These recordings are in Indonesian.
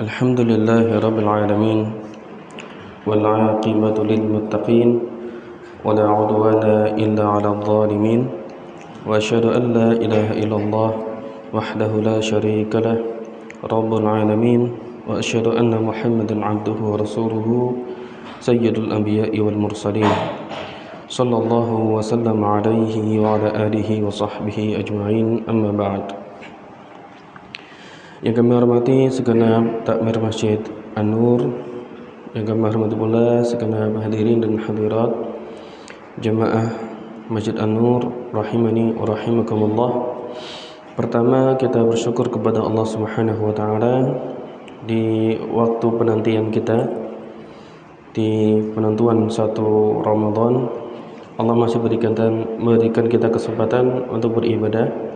Alhamdulillahi rabbil alamin wal 'aqibatu lil muttaqin wa la 'udwana illa 'alal zalimin wa asyhadu an la ilaha illallah wahdahu la syarika lah rabbul alamin wa asyhadu anna Muhammadan 'abduhu wa rasuluhu sayyidul anbiya'i wal mursalin sallallahu wa sallama alaihi wa ala alihi wa sahbihi ajma'in, amma ba'd. Yang kami hormati segenap takmir Masjid An-Nur, yang kami hormati pula segenap hadirin dan hadirat jemaah Masjid An-Nur rahimani wa rahimakumullah. Pertama, kita bersyukur kepada Allah Subhanahu wa taala di waktu penantian kita di penentuan 1 Ramadan. Allah masih berikan kita kesempatan untuk beribadah.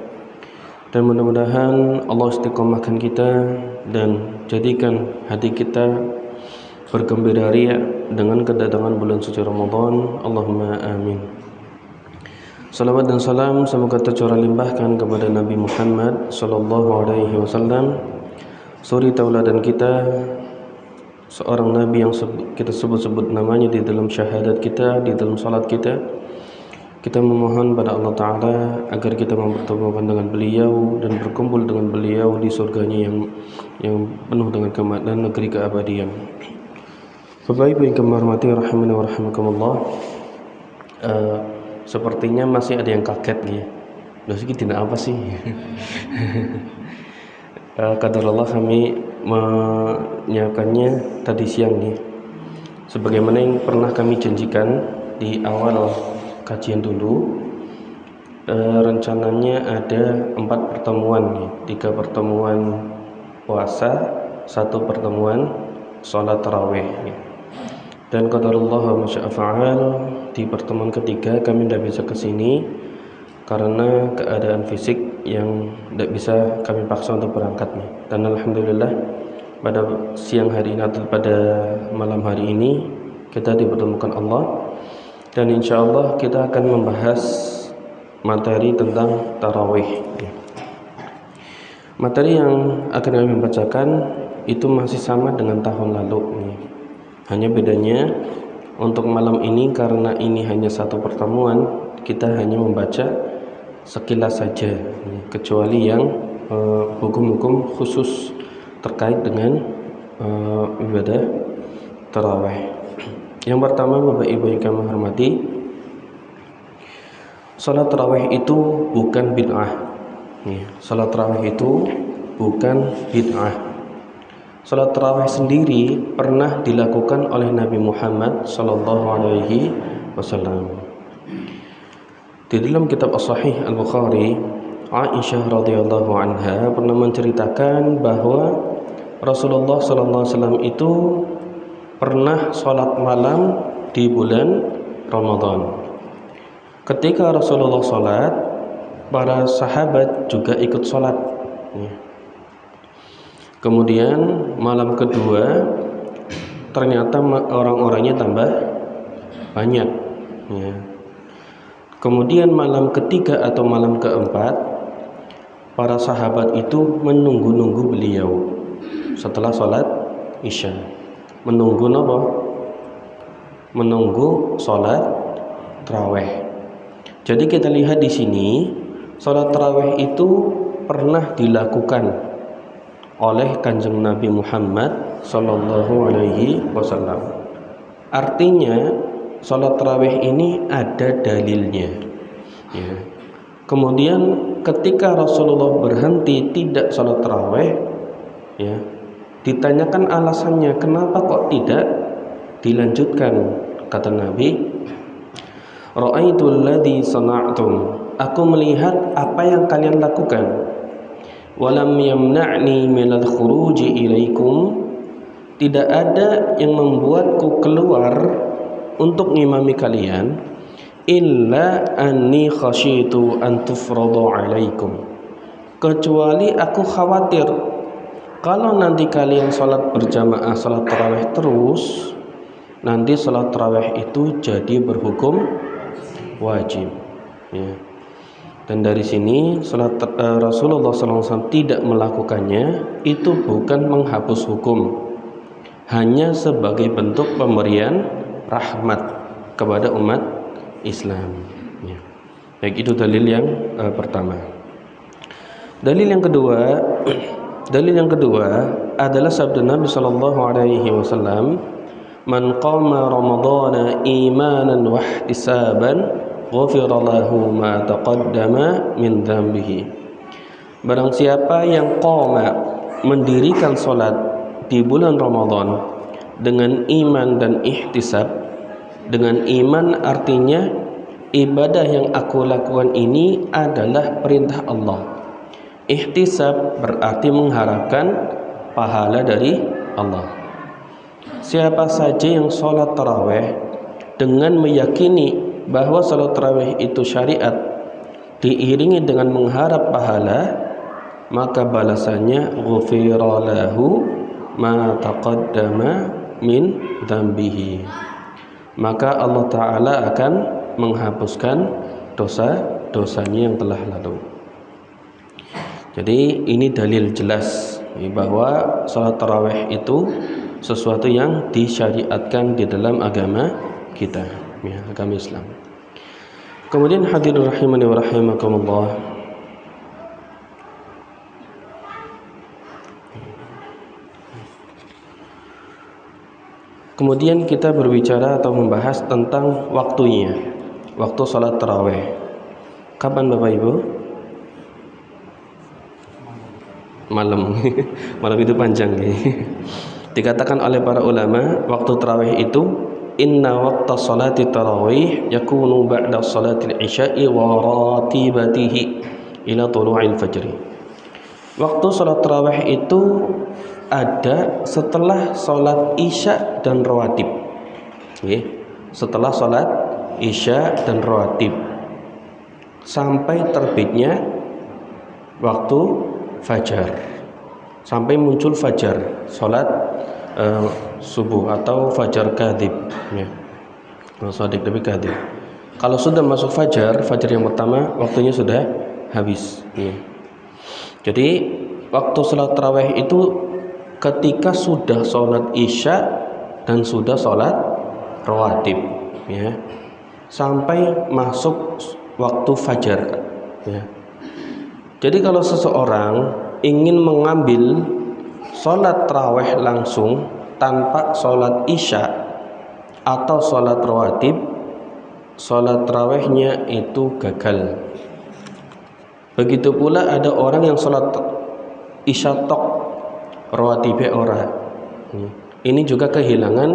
Dan mudah-mudahan Allah istiqomahkan kita dan jadikan hati kita bergembira ria dengan kedatangan bulan suci Ramadan. Allahumma amin. Salawat dan salam semoga tercurah limpahkan kepada Nabi Muhammad sallallahu alaihi wasallam, suri tauladan kita, seorang nabi yang kita sebut-sebut namanya di dalam syahadat kita, di dalam salat kita. Kita memohon pada Allah Ta'ala agar kita mempertemukan dengan beliau dan berkumpul dengan beliau di surganya yang penuh dengan kemakmuran negeri keabadian. Bapak Ibu yang kami hormati rahimani wa rahimakumullah, sepertinya masih ada yang kaget ya. Loh sih tidak apa sih? Qadarullah kami menyiapkannya tadi siang nih. Sebagaimana yang pernah kami janjikan di awal kajian dulu, rencananya ada 4 pertemuan nih, 3 pertemuan puasa, 1 pertemuan sholat tarawih nih. Dan qadarullah wa masya'a fa'al, di pertemuan ketiga kami tidak bisa kesini karena keadaan fisik yang tidak bisa kami paksa untuk berangkat nih. Dan alhamdulillah pada siang hari ini atau pada malam hari ini kita dipertemukan Allah. Dan insya Allah kita akan membahas materi tentang tarawih. Materi yang akan kami bacakan itu masih sama dengan tahun lalu. Hanya bedanya untuk malam ini, karena ini hanya 1 pertemuan, kita hanya membaca sekilas saja, kecuali yang hukum-hukum khusus terkait dengan ibadah tarawih. Yang pertama, Bapak Ibu yang kami hormati, salat tarawih itu bukan bid'ah. Salat tarawih itu bukan bid'ah. Salat tarawih sendiri pernah dilakukan oleh Nabi Muhammad sallallahu alaihi wasallam. Di dalam kitab As-Sahih Al-Bukhari, Aisyah radhiyallahu anha pernah menceritakan bahwa Rasulullah sallallahu alaihi wasallam itu pernah sholat malam di bulan Ramadan. Ketika Rasulullah sholat, para sahabat juga ikut sholat. Kemudian malam kedua ternyata orang-orangnya tambah banyak. Kemudian malam ketiga atau malam keempat, para sahabat itu menunggu-nunggu beliau setelah sholat Isya. Menunggu apa? Menunggu sholat tarawih. Jadi kita lihat di sini, sholat tarawih itu pernah dilakukan oleh Kanjeng Nabi Muhammad sallallahu alaihi wasallam. Artinya sholat tarawih ini ada dalilnya. Kemudian ketika Rasulullah berhenti tidak sholat tarawih, ditanyakan alasannya, kenapa kok tidak dilanjutkan? Kata Nabi, ra'aitul ladzi sana'tum, aku melihat apa yang kalian lakukan. Walam yamna'ni minal khuruji ilaikum, tidak ada yang membuatku keluar untuk ngimami kalian, illa anni khasyitu an tufradu alaikum, kecuali aku khawatir kalau nanti kalian sholat berjamaah, sholat tarawih terus, nanti sholat tarawih itu jadi berhukum wajib. Dan dari sini Rasulullah SAW tidak melakukannya itu bukan menghapus hukum, hanya sebagai bentuk pemberian rahmat kepada umat Islam. Ya. Baik, itu dalil yang pertama. Dalil yang kedua adalah sabda Nabi sallallahu alaihi wasallam, "Man qama ramadhana imanan wa ihtisaban ghufira lahu ma taqaddama min dhanbihi." Barang siapa yang qama, mendirikan salat di bulan Ramadan dengan iman dan ihtisab. Dengan iman artinya ibadah yang aku lakukan ini adalah perintah Allah. Ihtisab berarti mengharapkan pahala dari Allah. Siapa saja yang sholat tarawih dengan meyakini bahwa sholat tarawih itu syariat, diiringi dengan mengharap pahala, maka balasannya ghufira lahu ma taqaddama min dzambihi. Maka Allah Ta'ala akan menghapuskan dosa-dosanya yang telah lalu. Jadi ini dalil jelas bahwa sholat tarawih itu sesuatu yang disyariatkan di dalam agama kita, ya, agama Islam. Kemudian hadirin rahimani wa rahimakumullah, kemudian kita berbicara atau membahas tentang waktunya, waktu sholat tarawih. Kapan Bapak Ibu? Malam. Malam itu panjang ya. Dikatakan oleh para ulama, waktu tarawih itu inna waqta salati tarawih yakunu ba'da salatil isya'i wa ratibatihi ila tulu'il fajri. Waktu salat tarawih itu ada setelah salat isya dan rawatib. Oke, setelah salat isya dan rawatib sampai terbitnya waktu fajar, sampai muncul fajar, salat subuh atau fajar kadhib, ya. Shadiq tapi kadhib. Kalau sudah masuk fajar yang pertama, waktunya sudah habis, ya. Jadi waktu salat tarawih itu ketika sudah salat isya dan sudah salat rawatib, ya, sampai masuk waktu fajar, ya. Jadi kalau seseorang ingin mengambil sholat tarawih langsung tanpa sholat isya atau sholat rawatib, sholat tarawihnya itu gagal. Begitu pula ada orang yang sholat isya tok, rawatibnya ora. Ini juga kehilangan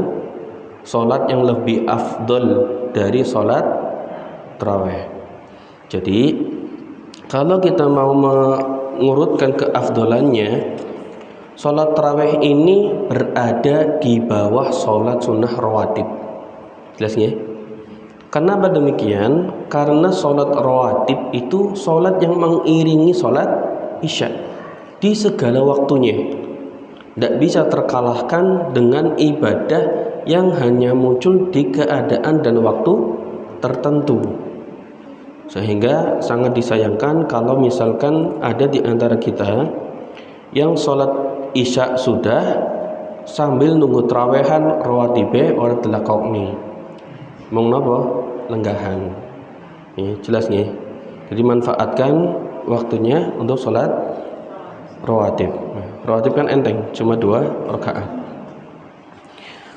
sholat yang lebih afdol dari sholat tarawih. Jadi kalau kita mau mengurutkan keafdolannya, sholat tarawih ini berada di bawah sholat sunnah rawatib. Jelas ya? Kenapa demikian? Karena sholat rawatib itu sholat yang mengiringi sholat isya di segala waktunya. Tidak bisa terkalahkan dengan ibadah yang hanya muncul di keadaan dan waktu tertentu. Sehingga sangat disayangkan kalau misalkan ada di antara kita yang sholat isya sudah sambil nunggu terawehan rawatibe orang telah kaumi mau napa lenggahan, ya, jelas nih. Jadi manfaatkan waktunya untuk sholat rawatib. Rawatib kan enteng, cuma 2 rakaat.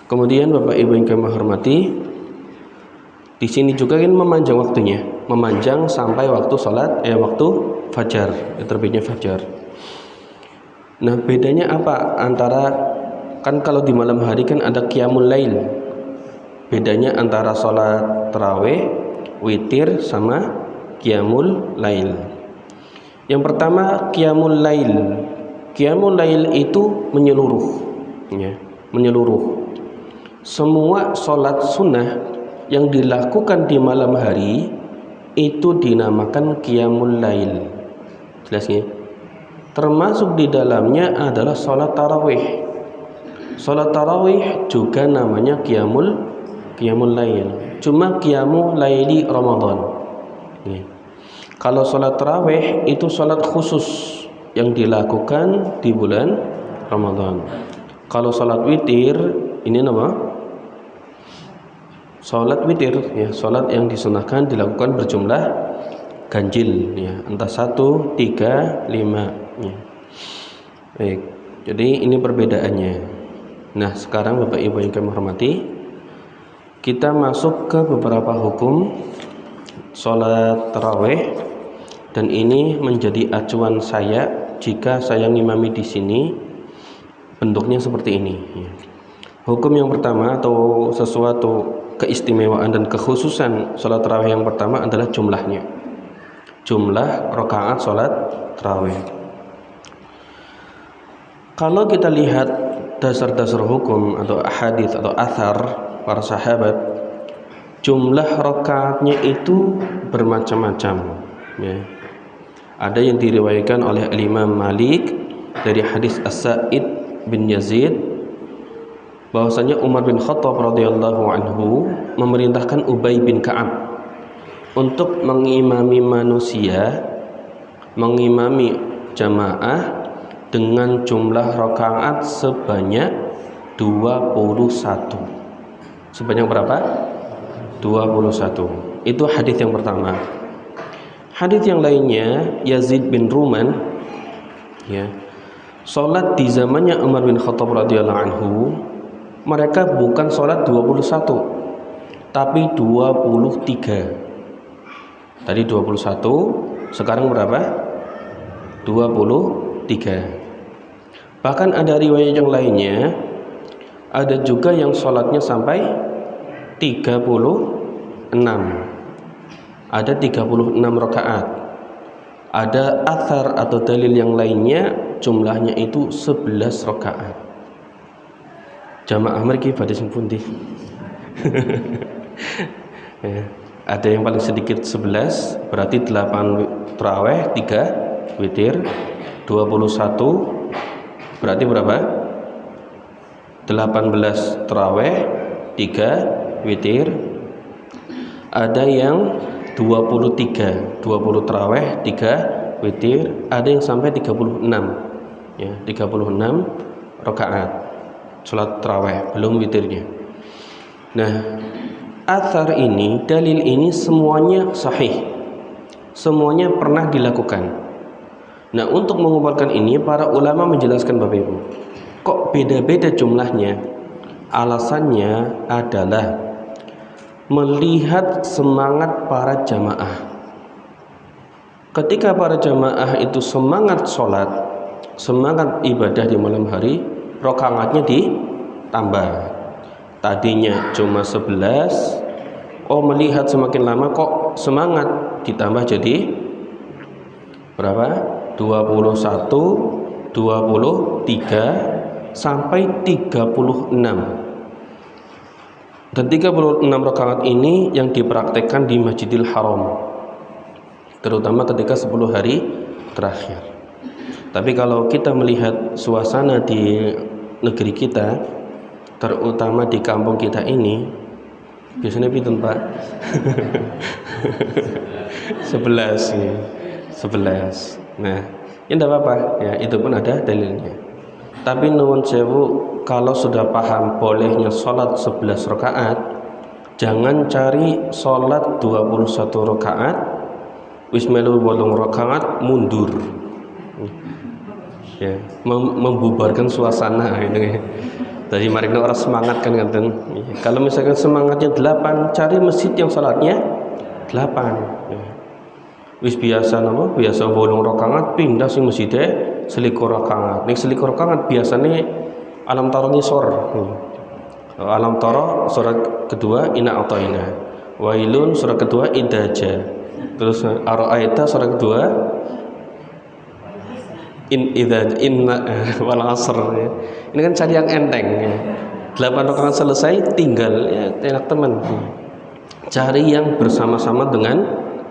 Kemudian Bapak Ibu yang kami hormati, di sini juga kan memanjang waktunya, memanjang sampai waktu sholat, waktu fajar, terbitnya fajar. Nah, bedanya apa antara, kan kalau di malam hari kan ada qiyamul lail. Bedanya antara sholat tarawih, witir sama qiyamul lail. Yang pertama qiyamul lail. Qiyamul lail itu menyeluruh, ya, menyeluruh. Semua sholat sunnah yang dilakukan di malam hari itu dinamakan qiyamul lail. Jelas ya? Termasuk di dalamnya adalah sholat tarawih. Sholat tarawih juga namanya qiyamul lail. Cuma qiyamul laili Ramadan. Kalau sholat tarawih itu sholat khusus yang dilakukan di bulan Ramadan. Kalau sholat witir ini nama sholat witir ya, sholat yang disunahkan dilakukan berjumlah ganjil ya, entah 1, 3, 5 ya. Baik, jadi ini perbedaannya. Nah sekarang Bapak Ibu yang kami hormati, kita masuk ke beberapa hukum sholat tarawih, dan ini menjadi acuan saya jika saya ngimami di sini bentuknya seperti ini ya. Hukum yang pertama atau sesuatu keistimewaan dan kekhususan sholat tarawih yang pertama adalah jumlahnya, jumlah rakaat sholat tarawih. Kalau kita lihat dasar-dasar hukum atau hadis atau athar para sahabat, jumlah rakaatnya itu bermacam-macam ya. Ada yang diriwayatkan oleh Imam Malik dari hadis As-Sa'id bin Yazid bahwasanya Umar bin Khattab radhiyallahu anhu memerintahkan Ubay bin Ka'ab untuk mengimami manusia, mengimami jamaah dengan jumlah rakaat sebanyak 21. Sebanyak berapa? 21. Itu hadis yang pertama. Hadis yang lainnya, Yazid bin Ruman ya, sholat di zamannya Umar bin Khattab radhiyallahu anhu, mereka bukan sholat 21 tapi 23. Tadi 21, sekarang berapa? 23. Bahkan ada riwayat yang lainnya, ada juga yang sholatnya sampai 36. Ada 36 rakaat. Ada athar atau dalil yang lainnya jumlahnya itu 11 rakaat. Jamaah mereka pada sing pundi? Ya, ada yang paling sedikit 11, berarti 8 tarawih, 3 witir, 21 berarti berapa? 18 tarawih, 3 witir. Ada yang 23, 20 tarawih, 3 witir. Ada yang sampai 36 ya, 36 rakaat salat tarawih, belum witirnya. Nah, athar ini, dalil ini semuanya sahih, semuanya pernah dilakukan. Nah, untuk mengumpulkan ini para ulama menjelaskan Bapak Ibu, kok beda-beda jumlahnya? Alasannya adalah melihat semangat para jamaah. Ketika para jamaah itu semangat sholat, semangat ibadah di malam hari, rakaatnya ditambah. Tadinya cuma 11, oh melihat semakin lama kok semangat, ditambah jadi berapa? 21, 23 sampai 36. Dan 36 rakaat ini yang dipraktekkan di Masjidil Haram, terutama ketika 10 hari terakhir. Tapi kalau kita melihat suasana di negeri kita, terutama di kampung kita ini, biasanya pinten Pak? 11 ya. 11. Nah, ya tidak apa-apa ya, itu pun ada dalilnya. Tapi nuwun sewu, kalau sudah paham bolehnya sholat 11 rakaat, jangan cari sholat 21 rakaat wis melu 8 rakaat mundur ya, membubarkan suasana gitu ya. Jadi mari orang semangat kan ngeten. Kalau misalkan semangatnya 8, cari masjid yang sholatnya 8 ya. Wis biasa napa? Biasa 8 rakaat pindah sing masjidnya 21 rakaat. Ning 21 rakaat biasanya alam tara ngisor. Alam tara surat kedua Inna A'thaina. Wailun surat kedua Idaja. Terus Ara'aita surat kedua Inna wal Asr ya. Ini kan cari yang enteng ya. 8 rakaat selesai tinggal ya, enak teman. Cari yang bersama-sama dengan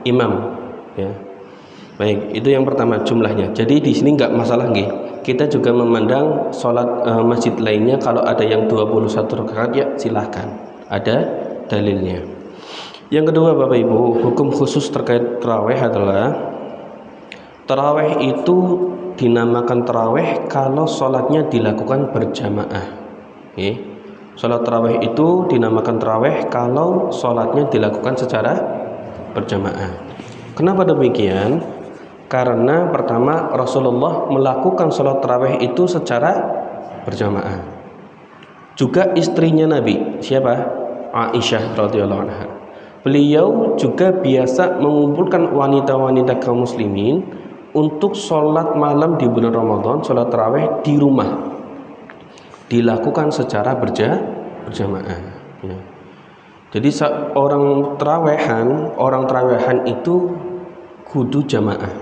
imam ya. Baik, itu yang pertama jumlahnya. Jadi di sini nggak masalah nggih. Kita juga memandang sholat masjid lainnya, kalau ada yang 21 rakaat ya silahkan, ada dalilnya. Yang kedua Bapak Ibu, hukum khusus terkait tarawih adalah tarawih itu dinamakan tarawih kalau sholatnya dilakukan berjamaah. Sholat tarawih itu dinamakan tarawih kalau sholatnya dilakukan secara berjamaah. Kenapa demikian? Karena pertama Rasulullah melakukan sholat tarawih itu secara berjamaah. Juga istrinya Nabi, siapa? Aisyah radhiyallahu anha. Beliau juga biasa mengumpulkan wanita-wanita kaum muslimin untuk sholat malam di bulan Ramadan, sholat tarawih di rumah, dilakukan secara berjamaah. Ya. Jadi orang tarawehan itu kudu jamaah.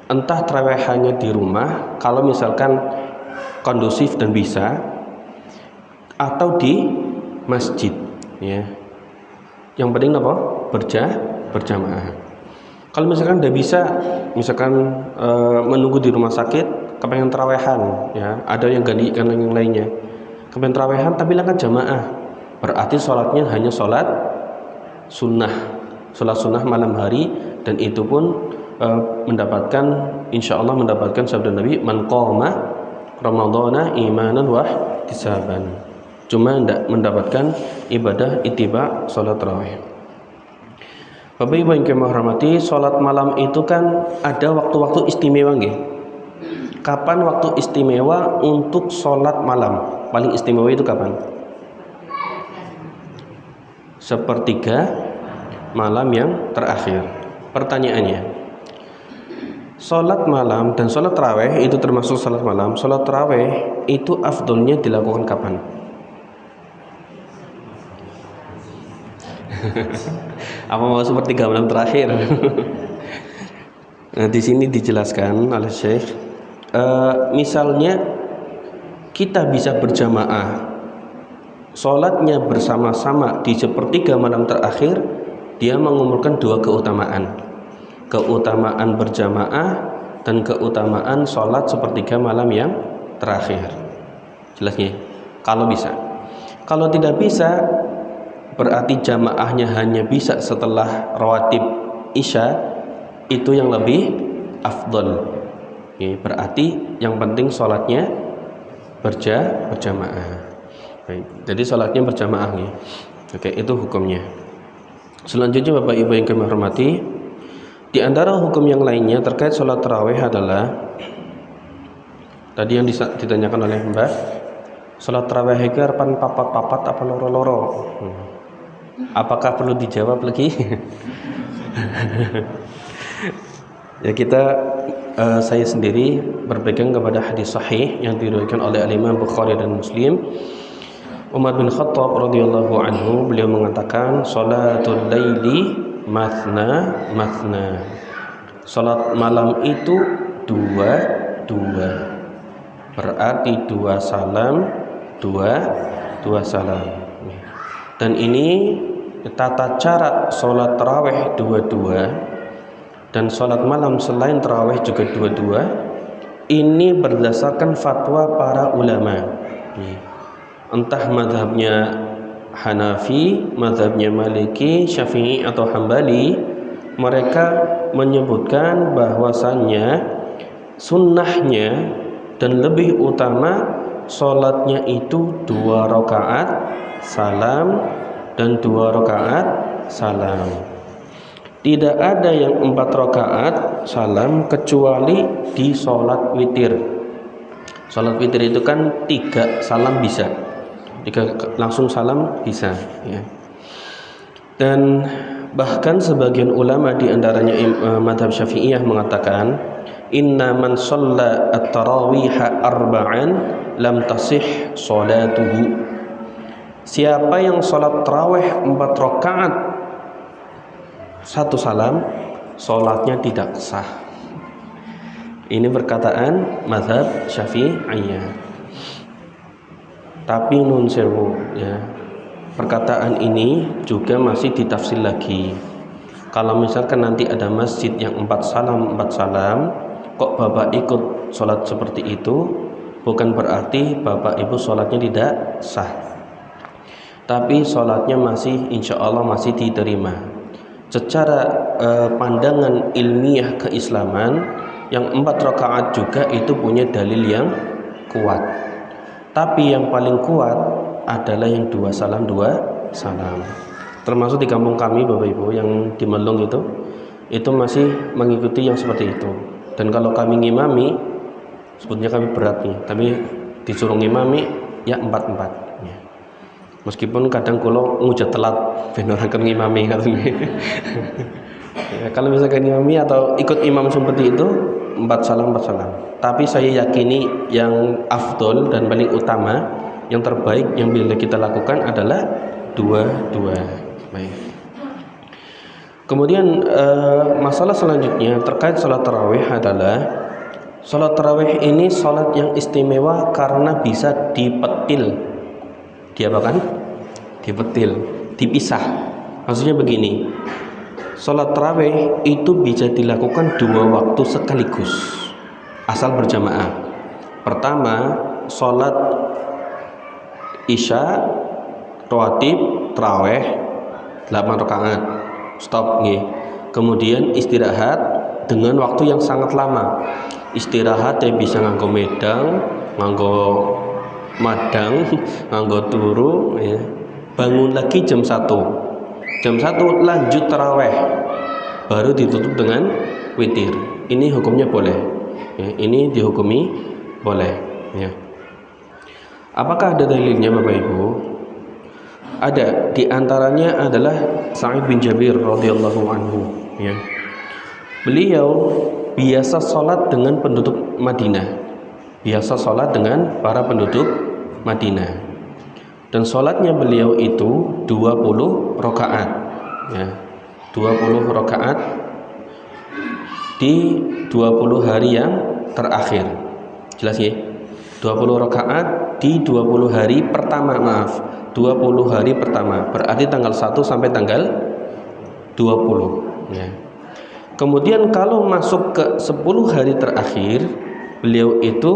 Entah tarawehannya di rumah, kalau misalkan kondusif dan bisa, atau di masjid. Ya. Yang penting apa? Berjamaah. Kalau misalkan tidak bisa, misalkan menunggu di rumah sakit, kepengen tarawehan, ya, ada yang gantikan yang lainnya, kepengen tarawehan tapi lakukan jamaah, berarti sholatnya hanya sholat sunnah malam hari, dan itu pun insya Allah mendapatkan sabda Nabi, man qama ramadhana imanan wa ihtisaban. Cuma tidak mendapatkan ibadah ittiba sholat tarawih. Bapak Ibu yang kami hormati, sholat malam itu kan ada waktu-waktu istimewa nggih. Kapan waktu istimewa untuk sholat malam? Paling istimewa itu kapan? Sepertiga malam yang terakhir. Pertanyaannya, sholat malam dan sholat tarawih itu termasuk sholat malam. Sholat tarawih itu afdolnya dilakukan kapan? Apa mau sepertiga malam terakhir? Nah, di sini dijelaskan oleh Syekh, misalnya kita bisa berjamaah, sholatnya bersama-sama di sepertiga malam terakhir, dia mengumpulkan dua keutamaan berjamaah dan keutamaan sholat sepertiga malam yang terakhir. Jelasnya, kalau bisa. Kalau tidak bisa, berarti jamaahnya hanya bisa setelah rawatib isya, itu yang lebih afdol. Berarti yang penting sholatnya berjamaah. Baik, jadi sholatnya berjamaah. Oke, itu hukumnya. Selanjutnya Bapak Ibu yang kami hormati, di antara hukum yang lainnya terkait sholat tarawih adalah tadi yang ditanyakan oleh Mbak, sholat tarawih itu harapan papat-papat apa loro-loro? Apakah perlu dijawab lagi? Ya, saya sendiri berpegang kepada hadis sahih yang diriwayatkan oleh Imam Bukhari dan Muslim. Umar bin Khattab radhiyallahu anhu, beliau mengatakan, salatul laili mathna. Salat malam itu dua, berarti dua salam. Dan ini tata cara sholat tarawih dua, dan sholat malam selain tarawih juga dua, ini berdasarkan fatwa para ulama. Entah mazhabnya Hanafi, mazhabnya Maliki, Syafi'i atau Hambali, mereka menyebutkan bahwasannya sunnahnya dan lebih utama sholatnya itu 2 rakaat salam dan 2 rakaat salam. Tidak ada yang 4 rakaat salam kecuali di sholat witir. Sholat witir itu kan 3 salam bisa, 3 langsung salam bisa, ya. Dan bahkan sebagian ulama di antaranya madhab Syafi'iyah mengatakan, inna man shalla at-tarawiha arba'an lam tasih sholatuhu. Siapa yang sholat tarawih 4 rakaat 1 salam, sholatnya tidak sah. Ini perkataan mazhab Syafi'iyah. Tapi nun sewu, ya, perkataan ini juga masih ditafsir lagi. Kalau misalkan nanti ada masjid yang 4 salam, kok Bapak ikut sholat seperti itu, bukan berarti Bapak Ibu sholatnya tidak sah. tapi sholatnya masih insya Allah masih diterima. Secara pandangan ilmiah keislaman, yang 4 rakaat juga itu punya dalil yang kuat. Tapi yang paling kuat adalah yang 2 salam 2 salam. Termasuk di kampung kami Bapak Ibu yang di Melung itu masih mengikuti yang seperti itu. Dan kalau kami ngimami, sebetulnya kami berat nih, tapi disuruh ngimami ya 4-4. Meskipun kadang kalau ngujat telat beneran ngimami katanya. Ya, kalau misalkan imami atau ikut imam seperti itu 4 salam 4 salam. Tapi saya yakini yang afdol dan paling utama, yang terbaik yang bila kita lakukan adalah 2-2. Baik. Kemudian masalah selanjutnya terkait salat tarawih adalah salat tarawih ini salat yang istimewa karena bisa dipetil. Diapakan? Dipetil, dipisah. Maksudnya begini, sholat tarawih itu bisa dilakukan 2 waktu sekaligus asal berjamaah. Pertama, sholat isya rawatib tarawih 8 rakaat, stop nih. Kemudian istirahat dengan waktu yang sangat lama. Istirahat yang bisa nganggo medang, nganggo madang, nganggo turu ya. Bangun lagi jam 1 lanjut taraweh, baru ditutup dengan witir. Ini hukumnya boleh ya, ini dihukumi boleh ya. Apakah ada dalilnya Bapak Ibu? Ada, diantaranya adalah Sa'id bin Jabir radhiyallahu anhu ya. Beliau biasa sholat dengan penduduk Madinah, biasa sholat dengan para penduduk Madinah, dan sholatnya beliau itu 20 rakaat ya, 20 rakaat di 20 hari yang terakhir. Jelas ya? 20 rakaat di 20 hari pertama, 20 hari pertama, berarti tanggal 1 sampai tanggal 20 ya. Kemudian kalau masuk ke 10 hari terakhir, beliau itu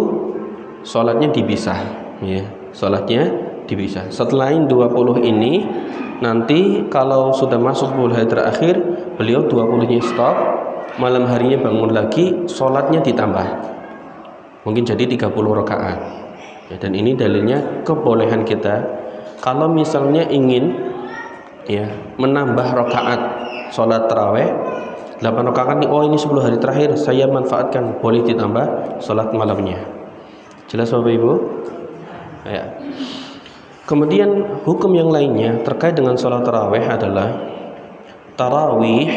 sholatnya dipisah ya, sholatnya dipisah. Setelah 20 ini nanti kalau sudah masuk 10 hari terakhir, beliau 20-nya stop, malam harinya bangun lagi, sholatnya ditambah, mungkin jadi 30 rakaat ya. Dan ini dalilnya kebolehan kita kalau misalnya ingin ya menambah rakaat sholat taraweh 8 rakaat nih, oh ini 10 hari terakhir saya manfaatkan, boleh ditambah sholat malamnya. Jelas Bapak Ibu ya. Kemudian hukum yang lainnya terkait dengan sholat tarawih adalah tarawih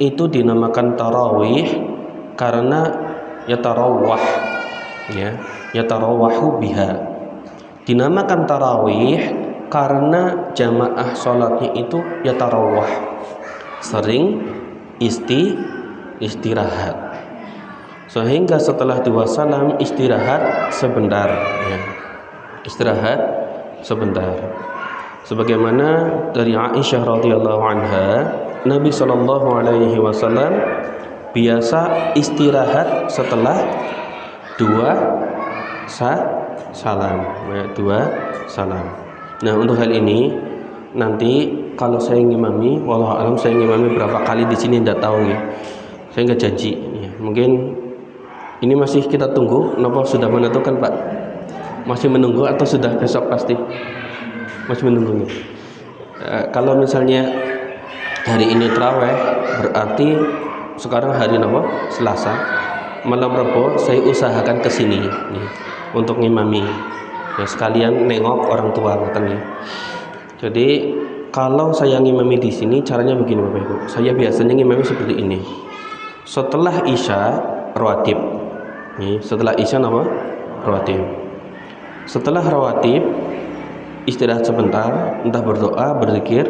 itu dinamakan tarawih karena yatarawwah ya, yatarawwahu biha. Dinamakan tarawih karena jamaah sholatnya itu yatarawwah, sering istirahat, sehingga setelah 2 salam istirahat sebentar ya. Istirahat sebentar. Sebagaimana dari Aisyah radhiyallahu anha, Nabi sallallahu alaihi wasallam biasa istirahat setelah 2 salam ya, 2 salam. Nah, untuk hal ini nanti kalau saya ngimami, wallahu alam saya ngimami berapa kali di sini tidak tahu ya. Saya nggak janji ya. Mungkin ini masih kita tunggu. Napa sudah menentukan Pak? Masih menunggu atau sudah besok pasti? Masih menunggu. Kalau misalnya hari ini tarawih, berarti sekarang hari apa? Selasa. Malam Rabu saya usahakan ke sini ya, untuk ngimami. Ya, sekalian nengok orang tua katanya. Jadi kalau saya ngimami di sini caranya begini Bapak Ibu. Saya biasanya ngimami seperti ini. Setelah Isya rawatib. Nih, setelah Isya apa? Rawatib. Setelah rawatib istirahat sebentar, entah berdoa, berzikir,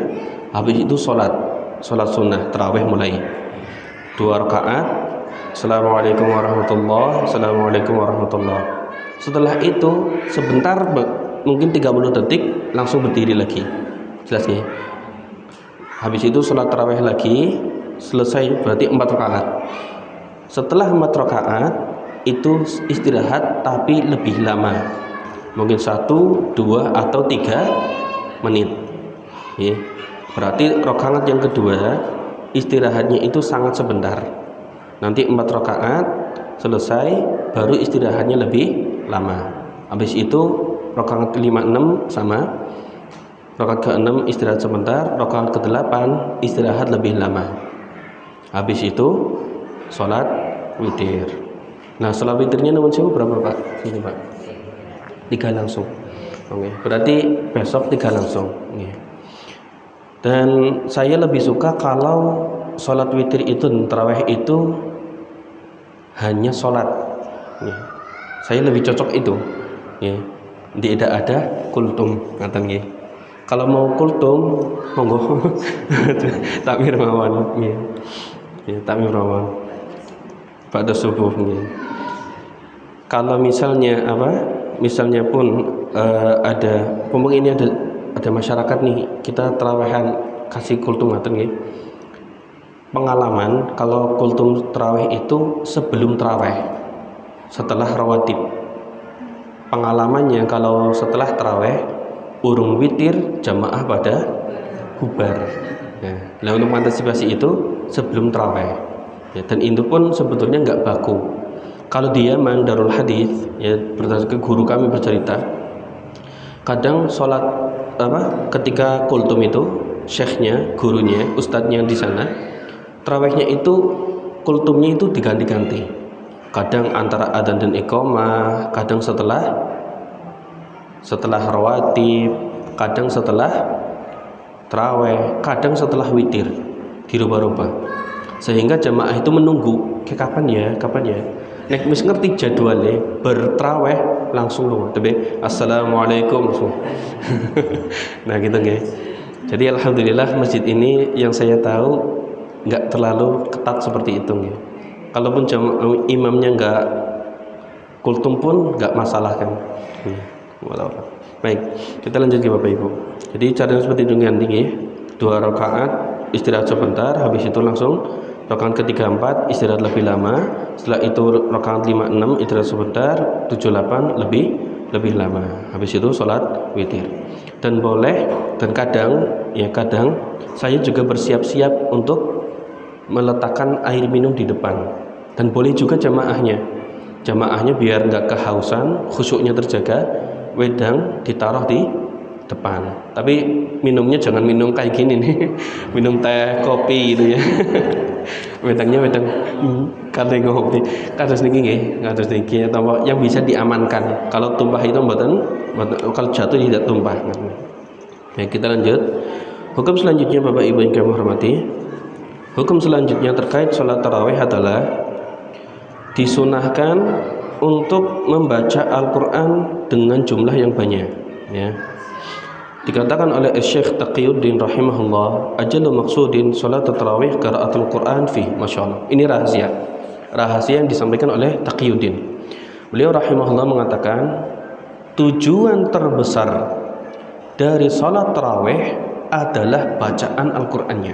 habis itu sholat sunnah tarawih mulai 2 rakaat. Assalamualaikum warahmatullahi, assalamualaikum warahmatullahi. Setelah itu sebentar, mungkin 30 detik langsung berdiri lagi. Jelas ya? Habis itu sholat tarawih lagi, selesai berarti 4 rakaat. Setelah 4 rakaat itu istirahat tapi lebih lama, mungkin 1, 2 atau 3 menit. Ya. Berarti rakaat yang kedua istirahatnya itu sangat sebentar. Nanti 4 rakaat selesai baru istirahatnya lebih lama. Habis itu rakaat ke-5 6 sama. Rakaat ke-6 istirahat sebentar, rakaat ke-8 istirahat lebih lama. Habis itu sholat witir. Nah, sholat witirnya nomor berapa Pak? Ini Pak. 3 langsung. Oke, berarti besok 3 langsung. Oke. Dan saya lebih suka kalau sholat witir itu, tarawih itu hanya sholat. Ya. Saya lebih cocok itu. Ya. Tidak ada kultum, ngaten nggih. Kalau mau kultum, monggo takmir mawon. Ya. Ya, takmir mawon. Pada subuh. Ya. Kalau misalnya Misalnya pun ada ini ada masyarakat nih, kita terawihan kasih kultum ngaten nggih. Pengalaman kalau kultum tarawih itu sebelum tarawih, setelah rawatib. Pengalamannya kalau setelah tarawih urung witir jamaah pada bubar. Nah, untuk mengantisipasi itu sebelum tarawih. Ya, dan itu pun sebetulnya nggak baku. Kalau di Yaman Darul Hadis, ya berdasarkan guru kami bercerita, kadang sholat ketika kultum itu syekhnya, gurunya, ustadznya di sana, tarawihnya itu kultumnya itu diganti-ganti. Kadang antara adzan dan iqamah, kadang setelah rawatib, kadang setelah tarawih, kadang setelah witir, dirubah-rubah. Sehingga jamaah itu menunggu, kapan ya? Nek wis ngerti jadwalnya bertraweh langsung lu tapi assalamualaikum langsung. Nah gitu nggih. Jadi alhamdulillah masjid ini yang saya tahu nggak terlalu ketat seperti itu nggih. Kalaupun imamnya nggak kultum pun nggak masalah kan. Baik, kita lanjut ke Bapak Ibu. Jadi caranya seperti itu nggih. 2 rakaat istirahat sebentar, habis itu langsung rakaat ketiga 4 istirahat lebih lama, setelah itu rakaat 5 6 istirahat sebentar, 7 8 lebih lama. Habis itu sholat witir. Dan kadang saya juga bersiap-siap untuk meletakkan air minum di depan. Dan boleh juga jamaahnya biar nggak kehausan, khusyuknya terjaga, wedang ditaruh di depan. Tapi minumnya jangan minum kayak gini nih, minum teh kopi gitu ya. Wedangnya kate kopi, kados niki nggih, atau yang bisa diamankan. Kalau tumpah itu mboten, kalau jatuh tidak tumpah. Baik, kita lanjut. Hukum selanjutnya Bapak Ibu yang kami hormati. Hukum selanjutnya terkait sholat tarawih adalah disunahkan untuk membaca Al-Qur'an dengan jumlah yang banyak, ya. Dikatakan oleh Syekh Taqiyuddin rahimahullah, ajallu maqsudin salat tarawih qiraatul Quran fi, masyaallah. Ini rahasia yang disampaikan oleh Taqiyuddin. Beliau rahimahullah mengatakan tujuan terbesar dari salat tarawih adalah bacaan Al-Qur'annya.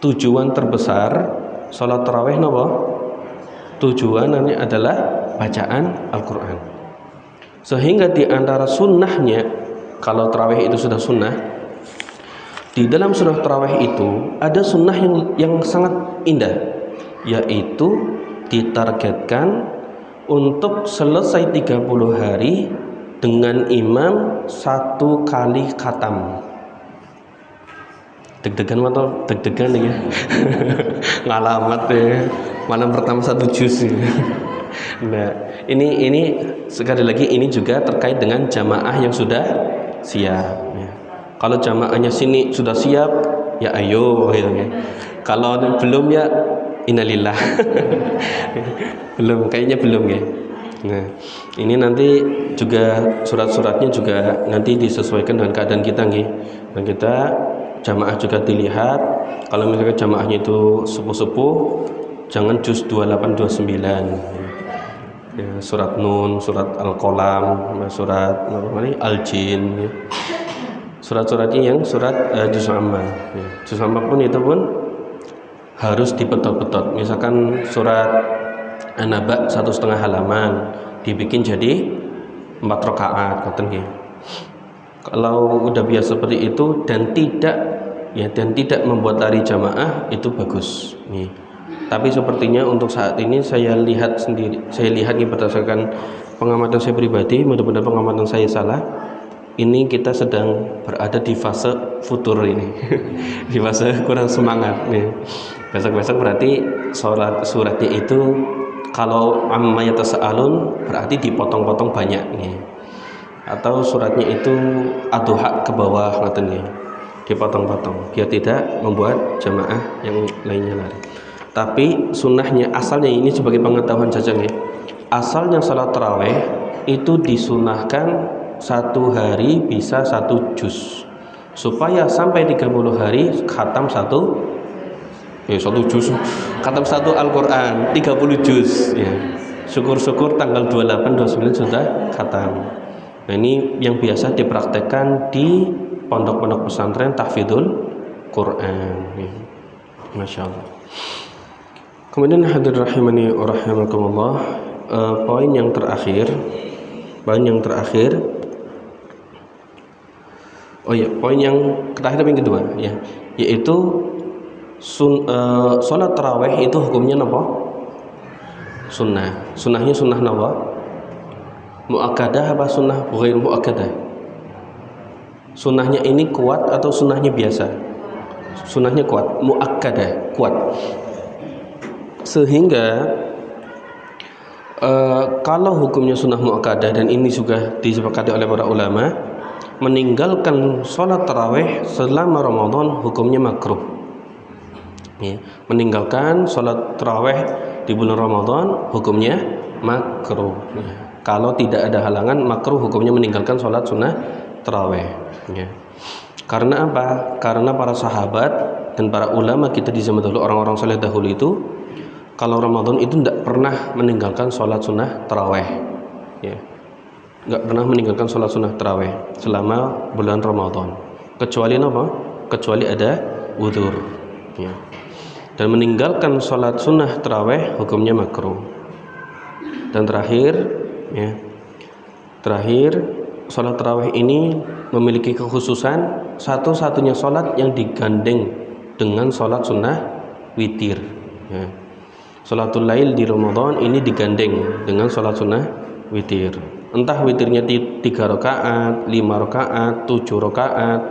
Tujuan terbesar salat tarawih napa? Tujuannya adalah bacaan Al-Qur'an. Sehingga di antara sunnahnya, kalau tarawih itu sudah sunnah, di dalam surah tarawih itu ada sunnah yang sangat indah, yaitu ditargetkan untuk selesai 30 hari dengan imam 1 kali khatam. Deg-degan atau deg-degan ya? Ngalamat ya, malam pertama 1 juz. Nah, ini sekali lagi ini juga terkait dengan jamaah yang sudah siap, ya. Kalau jamaahnya sini sudah siap, ya ayo gitu, ya. Kalau belum ya innalillah. Kayaknya belum ya. Nah, ini nanti juga surat-suratnya juga nanti disesuaikan dengan keadaan kita nih. Dan kita jamaah juga dilihat. Kalau misalnya jamaahnya itu sepuh-sepuh, jangan juz 28 29. Ya, surat Nun, surat Al-Qalam, surat Al-Jin, ya. Surat-suratnya yang surat juz amma, ya. Juz amma pun itu pun harus dibetot-betot. Misalkan surat An-Naba 1,5 halaman dibikin jadi 4 rakaat, ngoten nggih. Kalau udah biasa seperti itu dan tidak membuat lari jamaah, itu bagus nih. Tapi sepertinya untuk saat ini saya lihat ini berdasarkan pengamatan saya pribadi, mudah-mudahan pengamatan saya salah. Ini kita sedang berada di fase futur ini. Di fase kurang semangat nih. Besok-besok berarti suratnya itu kalau amma yatasaalun berarti dipotong-potong banyak nih. Atau suratnya itu ad-duha ke bawah ngoten nggih. Dipotong-potong biar tidak membuat jamaah yang lainnya lari. Tapi sunnahnya asalnya ini sebagai pengetahuan saja ya. Asalnya salat tarawih itu disunahkan satu hari bisa 1 juz. Supaya sampai 30 hari khatam 1 juz. Khatam 1 Al-Qur'an 30 juz ya. Syukur-syukur tanggal 28 29 sudah khatam. Nah, ini yang biasa dipraktekkan di pondok-pondok pesantren tahfidzul Quran ya. Masya Allah. Kemudian hadirin rahimani wa rahimakumullah, poin yang terakhir poin yang terakhir yang kedua ya, yaitu sholat tarawih itu hukumnya apa? Sunnahnya sunnah apa? Muakkadah apa sunnah ghair muakkadah? Sunnahnya ini kuat atau sunnahnya biasa? Sunnahnya kuat, muakkadah, kuat. Sehingga kalau hukumnya sunnah muakkadah, dan ini juga disepakati oleh para ulama, meninggalkan sholat tarawih selama Ramadan hukumnya makruh ya. Meninggalkan sholat tarawih di bulan Ramadan hukumnya makruh ya. Kalau tidak ada halangan, makruh hukumnya meninggalkan sholat sunnah tarawih ya. Karena apa? Karena para sahabat dan para ulama kita di zaman dahulu, orang-orang saleh dahulu itu kalau Ramadan itu tidak pernah meninggalkan sholat sunnah tarawih ya. Nggak pernah meninggalkan sholat sunnah tarawih selama bulan Ramadan, kecuali apa? Kecuali ada udzur ya. Dan meninggalkan sholat sunnah tarawih hukumnya makruh. Dan terakhir sholat tarawih ini memiliki kekhususan, satu-satunya sholat yang digandeng dengan sholat sunnah witir ya. Sholatul lail di Ramadan ini digandeng dengan sholat sunnah witir. Entah witirnya 3 rakaat, 5 rakaat, 7 rakaat,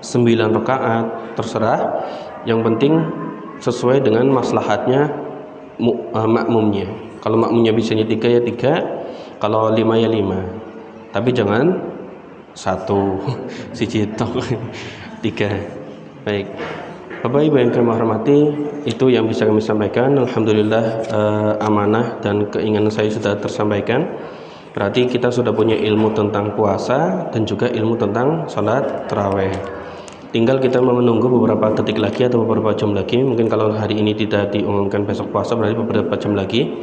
9 rakaat, terserah. Yang penting sesuai dengan maslahatnya makmumnya. Kalau makmumnya bisanya 3 ya 3, kalau 5 ya 5. Tapi jangan 1 siji tok 3. Baik. Bapak Ibu yang kami hormati, itu yang bisa kami sampaikan. Alhamdulillah amanah dan keinginan saya sudah tersampaikan. Berarti kita sudah punya ilmu tentang puasa dan juga ilmu tentang salat tarawih. Tinggal kita menunggu beberapa detik lagi atau beberapa jam lagi. Mungkin kalau hari ini tidak diumumkan besok puasa, berarti beberapa jam lagi.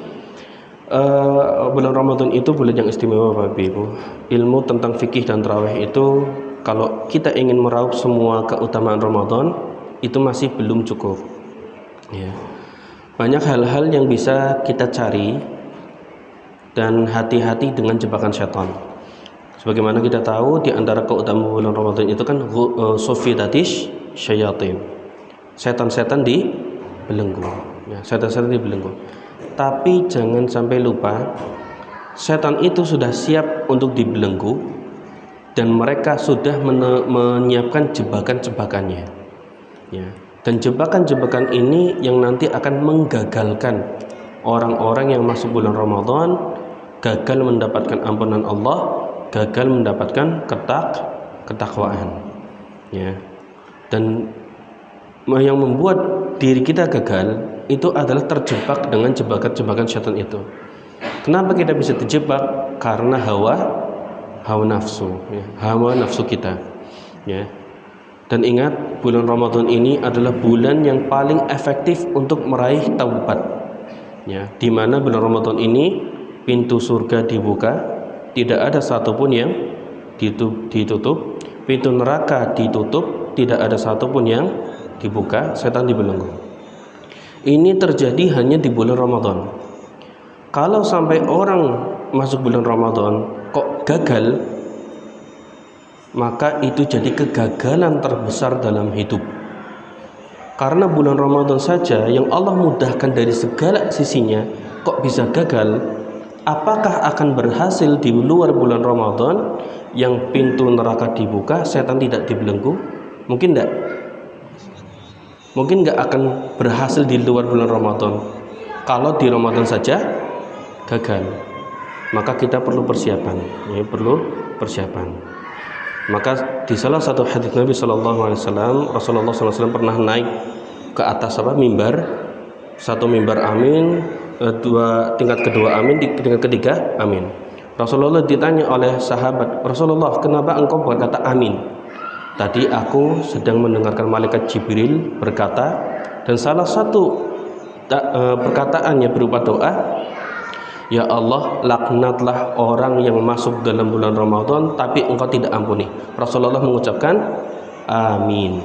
Bulan Ramadan itu bulan yang istimewa Bapak Ibu. Ilmu tentang fikih dan tarawih itu, kalau kita ingin meraup semua keutamaan Ramadan, itu masih belum cukup ya. Banyak hal-hal yang bisa kita cari, dan hati-hati dengan jebakan setan. Sebagaimana kita tahu, di antara keutamaan bulan Ramadan itu kan sufidatish syayatin, setan-setan dibelenggu ya, setan-setan dibelenggu. Tapi jangan sampai lupa, setan itu sudah siap untuk dibelenggu dan mereka sudah menyiapkan jebakan-jebakannya ya. Dan jebakan-jebakan ini yang nanti akan menggagalkan orang-orang yang masuk bulan Ramadan, gagal mendapatkan ampunan Allah, gagal mendapatkan ketakwaan ya. Dan yang membuat diri kita gagal itu adalah terjebak dengan jebakan-jebakan syaitan itu. Kenapa kita bisa terjebak? Karena hawa nafsu ya, hawa nafsu kita ya. Dan ingat, bulan Ramadan ini adalah bulan yang paling efektif untuk meraih taubat ya. Di mana bulan Ramadan ini pintu surga dibuka, tidak ada satupun yang ditutup, pintu neraka ditutup, tidak ada satupun yang dibuka, setan dibelenggu. Ini terjadi hanya di bulan Ramadan. Kalau sampai orang masuk bulan Ramadan kok gagal, maka itu jadi kegagalan terbesar dalam hidup. Karena bulan Ramadan saja yang Allah mudahkan dari segala sisinya, kok bisa gagal? Apakah akan berhasil di luar bulan Ramadan yang pintu neraka dibuka, setan tidak dibelenggu? Mungkin tidak? Mungkin nggak akan berhasil di luar bulan Ramadan. Kalau di Ramadan saja gagal, maka kita perlu persiapan, ya, perlu persiapan. Maka di salah satu hadis Nabi Shallallahu Alaihi Wasallam, Rasulullah SAW pernah naik ke atas mimbar, satu mimbar amin, tingkat kedua amin, di tingkat ketiga amin. Rasulullah ditanya oleh sahabat, Rasulullah, kenapa engkau berkata amin? Tadi aku sedang mendengarkan malaikat Jibril berkata, dan salah satu perkataannya berupa doa, ya Allah, laknatlah orang yang masuk dalam bulan Ramadan tapi engkau tidak ampuni. Rasulullah mengucapkan amin.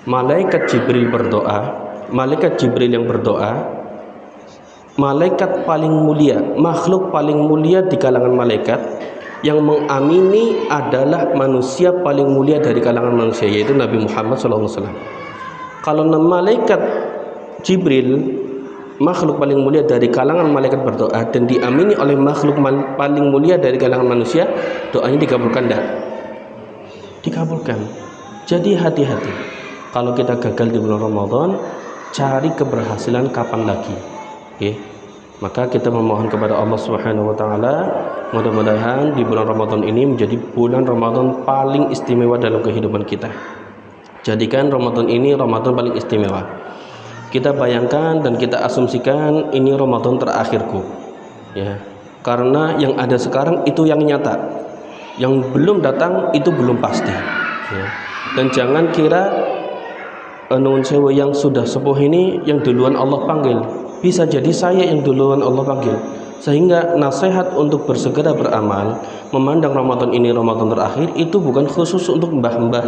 Malaikat Jibril berdoa, malaikat Jibril yang berdoa, malaikat paling mulia, makhluk paling mulia di kalangan malaikat, yang mengamini adalah manusia paling mulia dari kalangan manusia, yaitu Nabi Muhammad SAW. Kalau malaikat Jibril, makhluk paling mulia dari kalangan malaikat berdoa dan diamini oleh makhluk paling mulia dari kalangan manusia, doanya dikabulkan tidak? Dikabulkan. Jadi hati-hati kalau kita gagal di bulan Ramadan, cari keberhasilan kapan lagi, okay? Maka kita memohon kepada Allah Subhanahu wa taala, mudah-mudahan di bulan Ramadan ini menjadi bulan Ramadan paling istimewa dalam kehidupan kita. Jadikan Ramadan ini Ramadan paling istimewa. Kita bayangkan dan kita asumsikan ini Ramadan terakhirku, ya. Karena yang ada sekarang itu yang nyata, yang belum datang itu belum pasti, ya. Dan jangan kira nuwun sewu yang sudah sepuh ini yang duluan Allah panggil. Bisa jadi saya yang duluan Allah panggil. Sehingga nasihat untuk bersegera beramal, memandang Ramadan ini Ramadan terakhir, itu bukan khusus untuk mbah-mbah,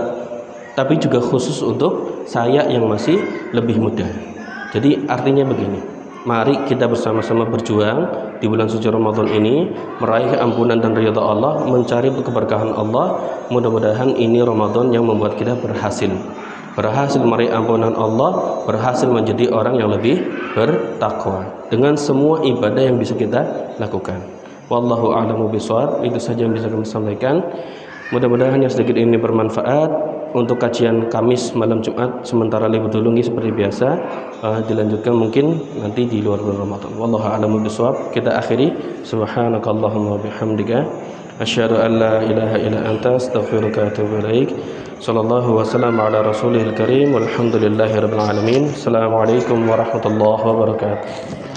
tapi juga khusus untuk saya yang masih lebih muda. Jadi artinya begini, mari kita bersama-sama berjuang di bulan suci Ramadan ini, meraih ampunan dan ridha Allah, mencari keberkahan Allah. Mudah-mudahan ini Ramadan yang membuat kita berhasil meraih ampunan Allah, berhasil menjadi orang yang lebih bertakwa dengan semua ibadah yang bisa kita lakukan. Wallahu a'lamu bishawab. Itu saja yang bisa kami sampaikan. Mudah-mudahan yang sedikit ini bermanfaat. Untuk kajian Kamis malam Jumat sementara libur dulu nih seperti biasa, dilanjutkan mungkin nanti di luar bulan Ramadan. Wallahu a'lamu bishawab. Kita akhiri, subhanakallahumma bihamdika asyhadu an la ilaha illa anta astaghfiruka wa atubu ilaik. Sallallahu wasallam ala rasulihil karim walhamdulillahi rabbil alamin. Assalamualaikum warahmatullahi wabarakatuh.